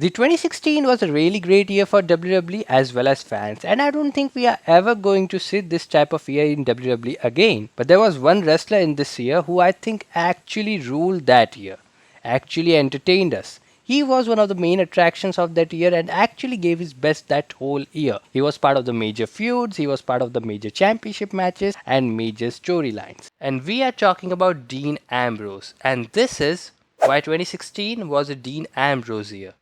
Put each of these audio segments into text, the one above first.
The 2016 was a really great year for WWE as well as fans, and I don't think we are ever going to see this type of year in WWE again. But there was one wrestler in this year who I think actually ruled that year, actually entertained us. He was one of the main attractions of that year and actually gave his best that whole year. He was part of the major feuds, he was part of the major championship matches and major storylines. And we are talking about Dean Ambrose, and this is why 2016 was a Dean Ambrose year.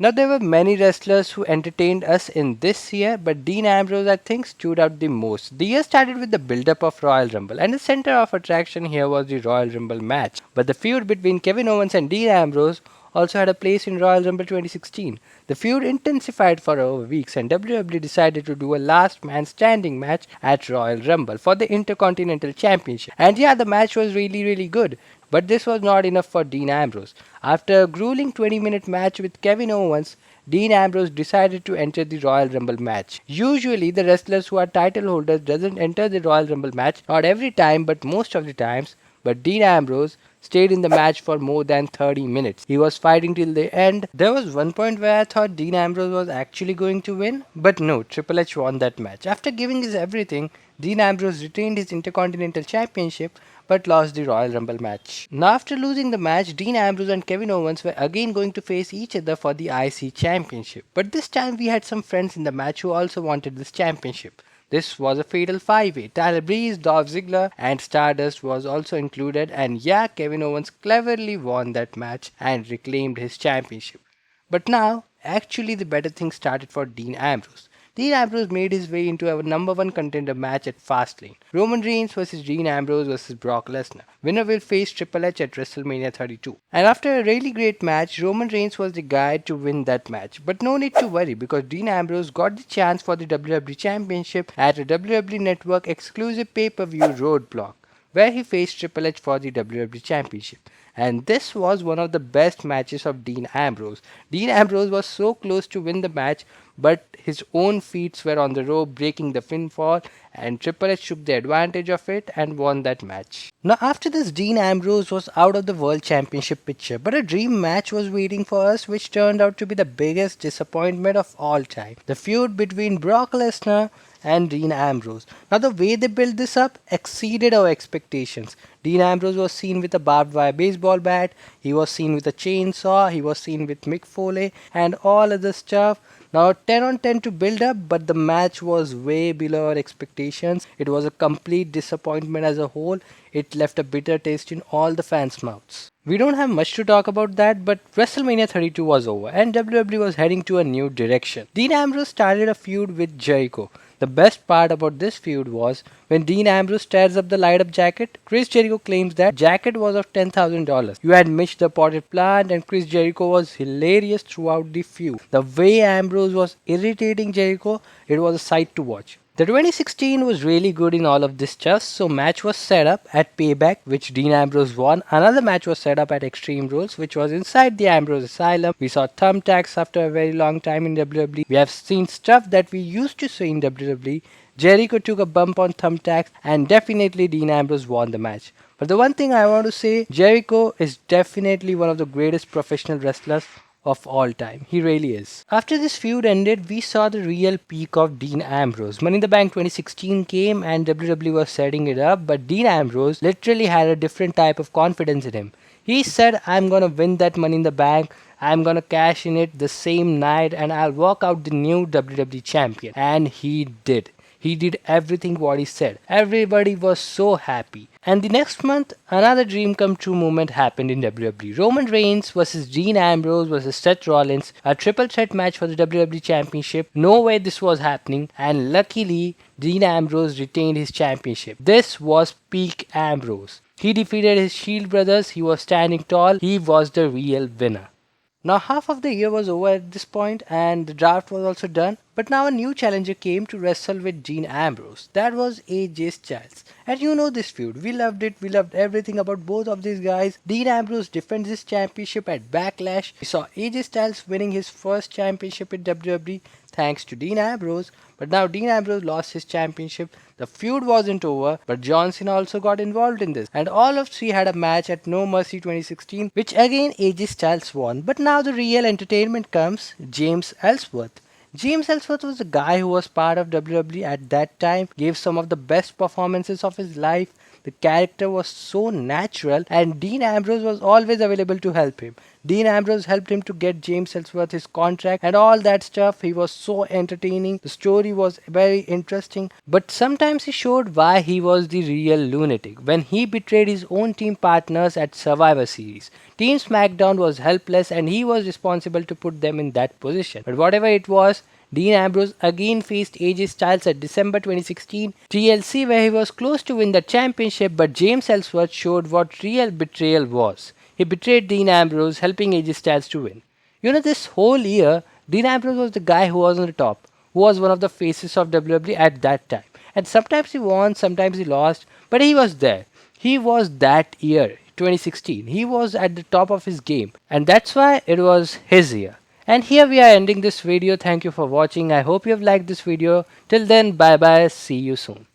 Now, there were many wrestlers who entertained us in this year, but Dean Ambrose, I think, stood out the most. The year started with the build up of Royal Rumble, and the center of attraction here was the Royal Rumble match. But the feud between Kevin Owens and Dean Ambrose also had a place in Royal Rumble 2016. The feud intensified for over weeks, and WWE decided to do a last man standing match at Royal Rumble for the Intercontinental Championship. And yeah, the match was really good. But this was not enough for Dean Ambrose. After a grueling 20-minute match with Kevin Owens, Dean Ambrose decided to enter the Royal Rumble match. Usually, the wrestlers who are title holders doesn't enter the Royal Rumble match, not every time, but most of the times. But Dean Ambrose stayed in the match for more than 30 minutes. He was fighting till the end. There was one point where I thought Dean Ambrose was actually going to win, but no, Triple H won that match. After giving his everything, Dean Ambrose retained his Intercontinental Championship but lost the Royal Rumble match. Now, after losing the match, Dean Ambrose and Kevin Owens were again going to face each other for the IC Championship. But this time we had some friends in the match who also wanted this championship. This was a fatal five-way. Tyler Breeze, Dolph Ziggler, and Stardust was also included, and yeah, Kevin Owens cleverly won that match and reclaimed his championship. But now, actually, the better things started for Dean Ambrose. Dean Ambrose made his way into a number one contender match at Fastlane. Roman Reigns versus Dean Ambrose versus Brock Lesnar. Winner will face Triple H at WrestleMania 32. And after a really great match, Roman Reigns was the guy to win that match. But no need to worry because Dean Ambrose got the chance for the WWE Championship at a WWE Network exclusive pay-per-view Roadblock, where he faced Triple H for the WWE Championship. And this was one of the best matches of Dean Ambrose. Dean Ambrose was so close to win the match, but his own feet were on the rope, breaking the pinfall, and Triple H took the advantage of it and won that match. Now, after this, Dean Ambrose was out of the World Championship picture, but a dream match was waiting for us, which turned out to be the biggest disappointment of all time. The feud between Brock Lesnar and Dean Ambrose. Now, the way they built this up exceeded our expectations. Dean Ambrose was seen with a barbed wire baseball bat, he was seen with a chainsaw, he was seen with Mick Foley, and all other stuff. Now 10 on 10 to build up, but the match was way below our expectations. It was a complete disappointment as a whole. It left a bitter taste in all the fans' mouths. We don't have much to talk about that, but WrestleMania 32 was over and WWE was heading to a new direction. Dean Ambrose started a feud with Jericho. The best part about this feud was when Dean Ambrose tears up the light up jacket, Chris Jericho claims that jacket was of $10,000. You had missed the potted plant and Chris Jericho was hilarious throughout the feud. The way Ambrose was irritating Jericho, it was a sight to watch. The 2016 was really good in all of this stuff, so match was set up at Payback, which Dean Ambrose won. Another match was set up at Extreme Rules, which was inside the Ambrose Asylum. We saw thumbtacks after a very long time in WWE. We have seen stuff that we used to see in WWE. Jericho took a bump on thumbtacks, and definitely Dean Ambrose won the match. But the one thing I want to say, Jericho is definitely one of the greatest professional wrestlers of all time. He really is. After this feud ended, we saw the real peak of Dean Ambrose. Money in the Bank 2016 came and WWE was setting it up, but Dean Ambrose literally had a different type of confidence in him. He said, I'm gonna win that Money in the Bank, I'm gonna cash in it the same night and I'll walk out the new WWE champion. And he did. He did everything what he said. Everybody was so happy. And the next month, another dream come true moment happened in WWE. Roman Reigns versus Dean Ambrose versus Seth Rollins, a triple threat match for the WWE Championship. No way this was happening, and luckily, Dean Ambrose retained his championship. This was peak Ambrose. He defeated his Shield brothers, he was standing tall, he was the real winner. Now half of the year was over at this point and the draft was also done. But now a new challenger came to wrestle with Dean Ambrose. That was AJ Styles. And you know this feud. We loved it. We loved everything about both of these guys. Dean Ambrose defends his championship at Backlash. We saw AJ Styles winning his first championship in WWE thanks to Dean Ambrose. But now Dean Ambrose lost his championship. The feud wasn't over, but John Cena also got involved in this. And all of three had a match at No Mercy 2016, which again AJ Styles won. But now the real entertainment comes. James Ellsworth. James Ellsworth was a guy who was part of WWE at that time, gave some of the best performances of his life. The character was so natural, and Dean Ambrose was always available to help him. Dean Ambrose helped him to get James Ellsworth his contract and all that stuff. He was so entertaining. The story was very interesting, but sometimes he showed why he was the real lunatic when he betrayed his own team partners at Survivor Series. Team SmackDown was helpless and he was responsible to put them in that position. But whatever it was, Dean Ambrose again faced AJ Styles at December 2016 TLC, where he was close to win the championship, but James Ellsworth showed what real betrayal was. He betrayed Dean Ambrose, helping AJ Styles to win. You know, this whole year, Dean Ambrose was the guy who was on the top, who was one of the faces of WWE at that time. And sometimes he won, sometimes he lost, but he was there. He was that year, 2016. He was at the top of his game, and that's why it was his year. And here we are ending this video. Thank you for watching. I hope you have liked this video. Till then, bye bye. See you soon.